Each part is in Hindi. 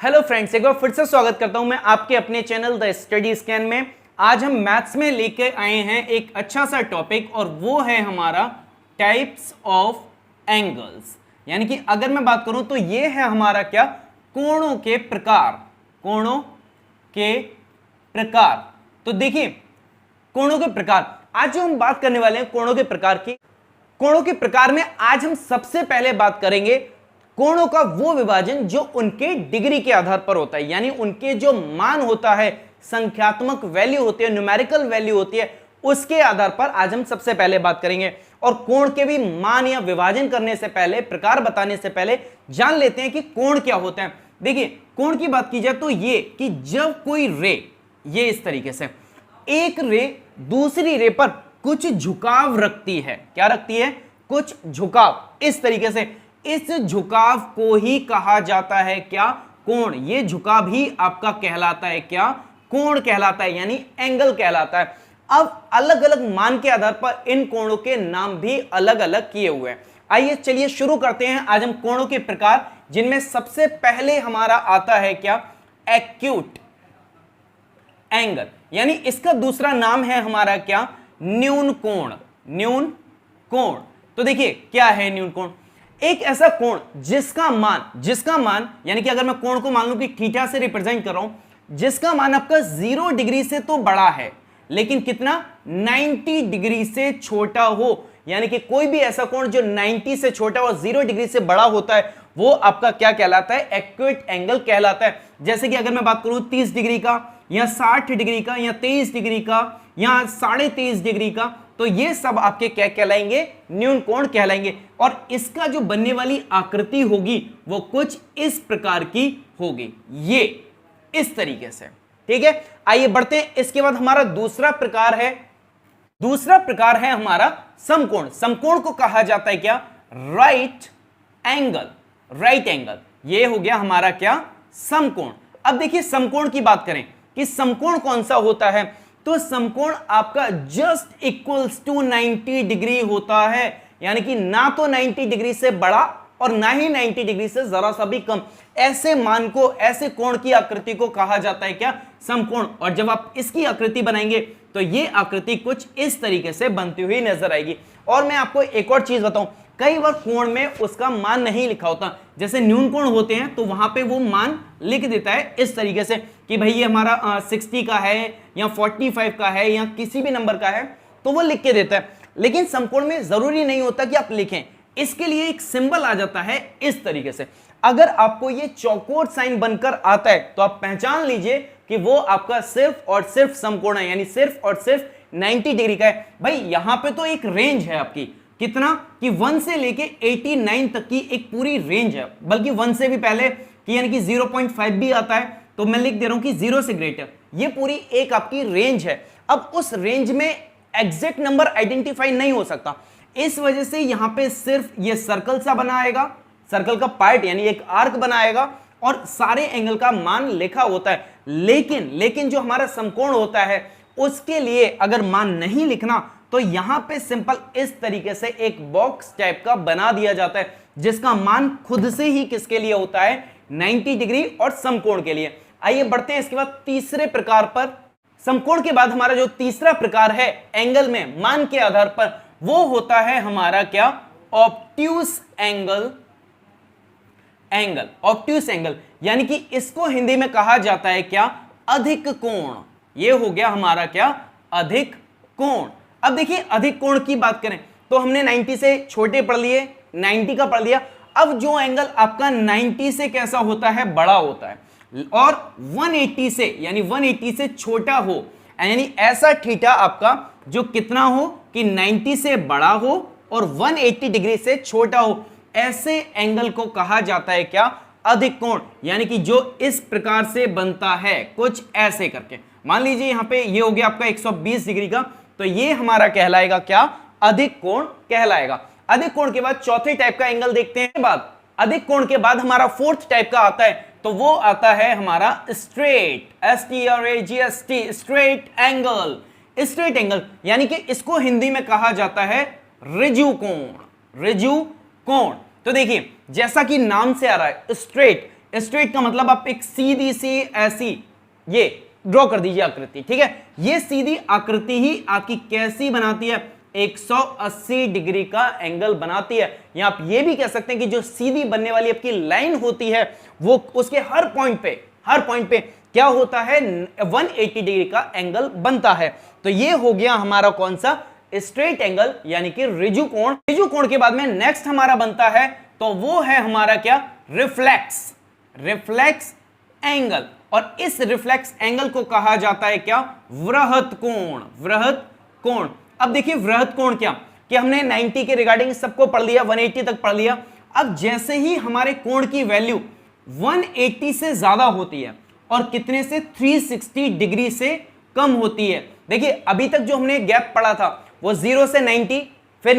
हेलो फ्रेंड्स, एक बार फिर से स्वागत करता हूं मैं आपके अपने चैनल द स्टडी स्कैन में। आज हम मैथ्स में लेके आए हैं एक अच्छा सा टॉपिक और वो है हमारा टाइप्स ऑफ एंगल्स। यानी कि अगर मैं बात करूं तो ये है हमारा क्या, कोणों के प्रकार। कोणों के प्रकार। तो देखिए, कोणों के प्रकार आज जो हम बात करने वाले हैं कोणों के प्रकार की। कोणों के प्रकार में आज हम सबसे पहले बात करेंगे कोणों का वो विभाजन जो उनके डिग्री के आधार पर होता है, यानी उनके जो मान होता है, संख्यात्मक वैल्यू होती है, न्यूमेरिकल वैल्यू होती है, उसके आधार पर आज हम सबसे पहले बात करेंगे। और कोण के भी मान या विभाजन करने से पहले, प्रकार बताने से पहले जान लेते हैं कि कोण क्या होता है। देखिए, कोण की बात की जाए तो ये कि जब कोई रे, ये इस तरीके से एक रे दूसरी रे पर कुछ झुकाव रखती है। क्या रखती है? कुछ झुकाव। इस तरीके से इस झुकाव को ही कहा जाता है क्या? कोण। ये झुकाव ही आपका कहलाता है क्या? कोण कहलाता है, यानी एंगल कहलाता है। अब अलग अलग मान के आधार पर इन कोणों के नाम भी अलग अलग किए हुए हैं। आइए चलिए शुरू करते हैं आज हम कोणों के प्रकार, जिनमें सबसे पहले हमारा आता है क्या? एक्यूट एंगल, यानी इसका दूसरा नाम है हमारा क्या? न्यून कोण। न्यून कोण। तो देखिए क्या है न्यून कोण? एक ऐसा कोण जिसका मान यानी कि अगर मैं कोण को मान लूं कि थीटा से रिप्रेजेंट कर रहा हूं, जिसका मान आपका 0 डिग्री से तो बड़ा है लेकिन कितना? 90 डिग्री से छोटा हो। यानी कि कोई भी ऐसा कोण जो 90 से छोटा और 0 डिग्री से बड़ा होता है वो आपका क्या कहलाता है? एक्यूट एंगल कहलाता है। जैसे कि अगर मैं बात करूं 30 डिग्री का या 60 डिग्री का या 23 डिग्री का या 23.5 डिग्री का, तो ये सब आपके क्या कहलाएंगे? न्यून कोण कहलाएंगे। और इसका जो बनने वाली आकृति होगी वो कुछ इस प्रकार की होगी, ये इस तरीके से। ठीक है, आइए बढ़ते हैं। इसके बाद हमारा दूसरा प्रकार है हमारा समकोण। समकोण को कहा जाता है क्या? Right angle. राइट एंगल, ये हो गया हमारा क्या? समकोण। अब देखिए समकोण की बात करें कि समकोण कौन सा होता है, तो समकोण आपका जस्ट इक्वल्स टू 90 डिग्री होता है। यानी कि ना तो 90 डिग्री से बड़ा और ना ही 90 डिग्री से जरा सा भी कम। ऐसे मान को, ऐसे कोण की आकृति को कहा जाता है क्या? समकोण। और जब आप इसकी आकृति बनाएंगे तो ये आकृति कुछ इस तरीके से बनती हुई नजर आएगी। और मैं आपको एक और चीज बताऊं, कई बार कोण में उसका मान नहीं लिखा होता। जैसे न्यून कोण होते हैं तो वहां पे वो मान लिख देता है इस तरीके से कि भाई ये हमारा 60 का है या 45 का है या किसी भी नंबर का है, तो वो लिख के देता है। लेकिन समकोण में जरूरी नहीं होता कि आप लिखें, इसके लिए एक सिंबल आ जाता है इस तरीके से। अगर आपको ये चौकोर साइन बनकर आता है तो आप पहचान लीजिए कि वो आपका सिर्फ और सिर्फ समकोण है, यानी सिर्फ और सिर्फ 90 डिग्री का है। भाई यहां पे तो एक रेंज है आपकी, कितना कि 1 से लेके 89 तक की एक पूरी रेंज है, बल्कि 1 से भी पहले कि यानी कि 0.5 भी आता है, तो मैं लिख दे रहा हूं कि 0 से ग्रेटर। ये पूरी एक आपकी रेंज है। अब उस रेंज में एग्जैक्ट नंबर आइडेंटिफाई नहीं हो सकता, इस वजह से यहां पे सिर्फ ये सर्कल सा बनाएगा, सर्कल का पार्ट यानी एक आर्क बनाएगा और सारे एंगल का मान लिखा होता है। लेकिन जो हमारा समकोण होता है उसके लिए अगर मान नहीं लिखना तो यहां पे सिंपल इस तरीके से एक बॉक्स टाइप का बना दिया जाता है, जिसका मान खुद से ही किसके लिए होता है? 90 डिग्री और समकोण के लिए। आइए बढ़ते हैं इसके बाद तीसरे प्रकार पर। समकोण के बाद हमारा जो तीसरा प्रकार है एंगल में मान के आधार पर, वो होता है हमारा क्या? Obtuse angle. ऑब्ट्यूस एंगल, यानी कि इसको हिंदी में कहा जाता है क्या? अधिक कोण। ये हो गया हमारा क्या? अधिक कोण। अब देखिए अधिक कोण की बात करें तो हमने 90 से छोटे पढ़ लिए, 90 का पढ़ लिया। अब जो एंगल आपका 90 से कैसा होता है? बड़ा होता है, और 180 से, यानी 180 से छोटा हो, यानी ऐसा थीटा आपका जो कितना हो कि 90 से बड़ा हो और 180 डिग्री से छोटा हो, ऐसे एंगल को कहा जाता है क्या? अधिक कोण। यानी कि जो इस प्रकार से बनता है, कुछ ऐसे करके। मान लीजिए यहां पे ये हो गया आपका 120 डिग्री का, तो ये हमारा कहलाएगा क्या? अधिक कोण कहलाएगा। अधिक कोण के बाद चौथे टाइप का एंगल देखते हैं। बाद अधिक कोण के बाद हमारा फोर्थ टाइप का आता है, तो वो आता है हमारा straight. STRAGST, straight angle. Straight angle यानी कि इसको हिंदी में कहा जाता है ऋजु कोण। ऋजु कोण। तो देखिए जैसा कि नाम से आ रहा है स्ट्रेट, स्ट्रेट का मतलब आप एक सीधी सी ऐसी ये ड्रॉ कर दीजिए आकृति, ठीक है। ये सीधी आकृति ही आपकी कैसी बनाती है, 180 डिग्री का एंगल बनाती है। या आप ये भी कह सकते हैं कि जो सीधी बनने वाली आपकी लाइन होती है वो उसके हर पॉइंट पे क्या होता है, 180 डिग्री का एंगल बनता है। तो ये हो गया हमारा कौन सा, स्ट्रेट एंगल यानी कि ऋजु कोण। ऋजु कोण के बाद में नेक्स्ट हमारा बनता है तो वो है हमारा क्या, रिफ्लेक्स एंगल। और इस रिफ्लेक्स एंगल को कहा जाता है क्या, वृहत कोण। अब देखिए वृहत कोण क्या, कि हमने 90 के रिगार्डिंग सबको पढ़ लिया, 180 तक पढ़ लिया। अब जैसे ही हमारे कोण की वैल्यू 180 से ज्यादा होती है और कितने से, 360 डिग्री से कम होती है। देखिए अभी तक जो हमने गैप पढ़ा था वो 0 से 90, फिर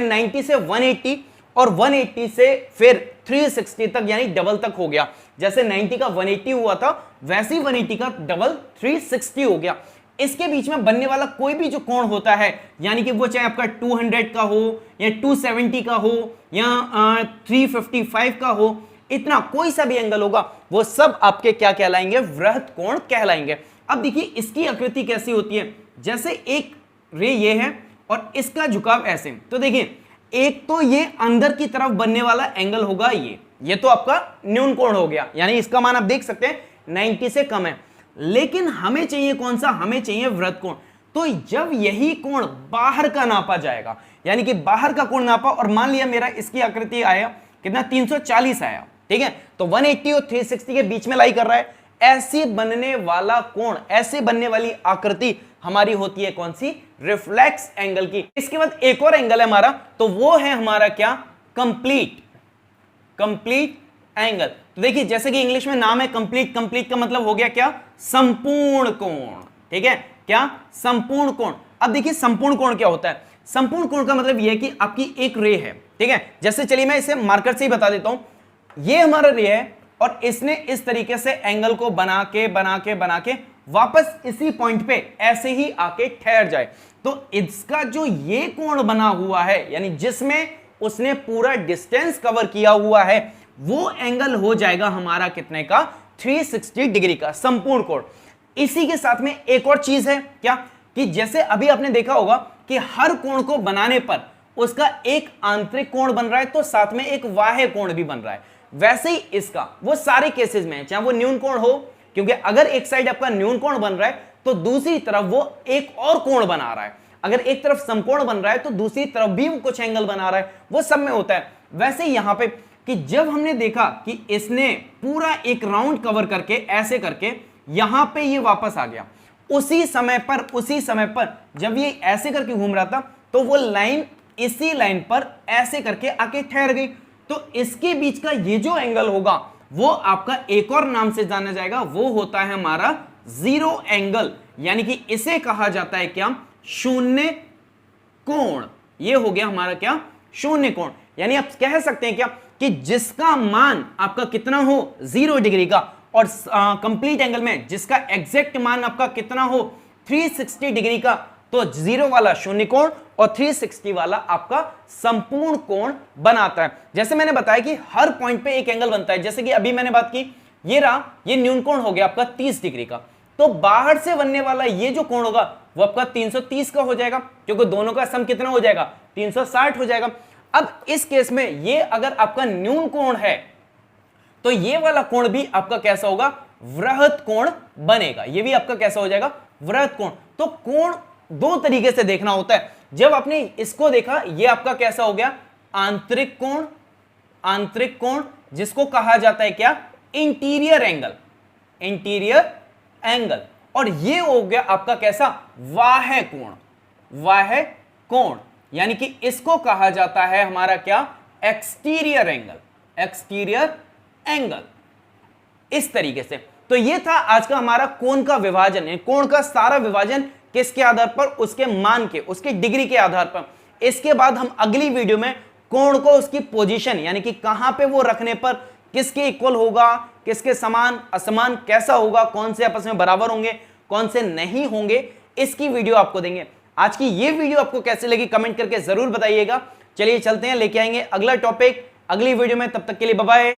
90 से 180 और 180 से फिर 360 तक, यानी डबल तक हो गया। जैसे 90 का 180 हुआ था वैसे ही 180 का डबल 360 हो गया। इसके बीच में बनने वाला कोई भी जो कोण होता है, यानी कि वो चाहे आपका 200 का हो या 270 का हो या 355 का हो, इतना कोई सा भी एंगल होगा वो सब आपके क्या कहलाएंगे, वृहत कोण कहलाएंगे। अब देखिए इसकी आकृति कैसी होती है, जैसे एक रे ये है और इसका झुकाव ऐसे। तो देखिए एक तो ये अंदर की तरफ बनने वाला एंगल होगा, ये तो आपका न्यून कोण हो गया, यानी इसका मान आप देख सकते हैं 90 से कम है। लेकिन हमें चाहिए कौन सा, हमें चाहिए वृत्त कोण। तो जब यही कोण बाहर का नापा जाएगा, यानी कि बाहर का कोण नापा और मान लिया मेरा इसकी आकृति आया कितना, 340 आया, ठीक है। तो 180 और 360 के बीच में लाई कर रहा है। ऐसे बनने वाला कोण, ऐसे बनने वाली आकृति हमारी होती है कौन सी, रिफ्लेक्स एंगल की। इसके बाद एक और एंगल है हमारा, तो वो है हमारा क्या, कंप्लीट एंगल। तो देखिए जैसे कि इंग्लिश में नाम है कंप्लीट का मतलब हो गया क्या, संपूर्ण कोण, ठीक है, क्या, संपूर्ण कोण। अब देखिए संपूर्ण कोण क्या होता है, संपूर्ण कोण का मतलब यह है कि आपकी एक रे है, ठीक है। जैसे चलिए मैं इसे मार्कर से ही बता देता हूं, ये हमारा रे है और इसने इस तरीके से एंगल को बना के वापस इसी पॉइंट पे ऐसे ही आके ठहर जाए। तो इसका जो ये कोण बना हुआ है, यानी जिसमें उसने पूरा डिस्टेंस कवर किया हुआ है, वो एंगल हो जाएगा हमारा कितने का, 360 डिग्री का संपूर्ण कोण। इसी के साथ में एक और चीज है क्या, कि जैसे अभी आपने देखा होगा कि हर कोण को बनाने पर उसका एक आंतरिक कोण बन रहा है तो साथ में एक बाह्य कोण भी बन रहा है। वैसे ही इसका वो सारे केसेस में, चाहे वो न्यून कोण हो, क्योंकि अगर एक साइड आपका न्यून कोण बन रहा है तो दूसरी तरफ वो एक और कोण बना रहा है। अगर एक तरफ समकोण बन रहा है तो दूसरी तरफ भी वो कुछ एंगल बना रहा है, वो सब में होता है। वैसे ही यहां पे कि जब हमने देखा कि इसने पूरा एक राउंड कवर करके ऐसे करके यहां पे ये वापस आ गया, उसी समय पर जब ये ऐसे करके घूम रहा था तो वो लाइन इसी लाइन पर ऐसे करके आके ठहर गई। तो इसके बीच का ये जो एंगल होगा वो आपका एक और नाम से जाना जाएगा, वो होता है हमारा जीरो एंगल, यानी कि इसे कहा जाता है क्या, शून्य कोण। ये हो गया हमारा क्या, शून्य कोण। यानी आप कह सकते हैं क्या कि जिसका मान आपका कितना हो 0 डिग्री का, और कंप्लीट एंगल में जिसका एग्जैक्ट मान आपका कितना हो 360 डिग्री का, तो 0 वाला शून्य कोण और 360 वाला आपका संपूर्ण कोण बनाता है। जैसे मैंने बताया कि हर पॉइंट पे एक एंगल बनता है। जैसे कि अभी मैंने बात की, ये रहा, ये न्यून कोण हो गया आपका 30 डिग्री का, तो बाहर से बनने वाला ये जो कोण होगा वो आपका 330 का हो जाएगा, क्योंकि दोनों का सम कितना हो जाएगा, 360 हो जाएगा। अब इस केस में ये अगर आपका न्यून कोण है तो ये वाला कोण भी आपका कैसा होगा, वृहत कोण बनेगा। ये भी आपका कैसा हो जाएगा, वृहत कोण। तो कोण दो तरीके से देखना होता है। जब आपने इसको देखा, ये आपका कैसा हो गया, आंतरिक कोण, जिसको कहा जाता है क्या, इंटीरियर एंगल। और ये हो गया आपका कैसा, बाह्य कोण, यानी कि इसको कहा जाता है हमारा क्या, एक्सटीरियर एंगल। इस तरीके से। तो ये था आज का हमारा कोण का विभाजन, कोण का सारा विभाजन किसके आधार पर, उसके मान के, उसके डिग्री के आधार पर। इसके बाद हम अगली वीडियो में कोण को उसकी पोजीशन, यानी कि कहां पे वो रखने पर किसके इक्वल होगा, किसके समान असमान कैसा होगा, कौन से आपस में बराबर होंगे, कौन से नहीं होंगे, इसकी वीडियो आपको देंगे। आज की ये वीडियो आपको कैसे लगी कमेंट करके जरूर बताइएगा। चलिए चलते हैं, लेके आएंगे अगला टॉपिक अगली वीडियो में। तब तक के लिए बाय बाय।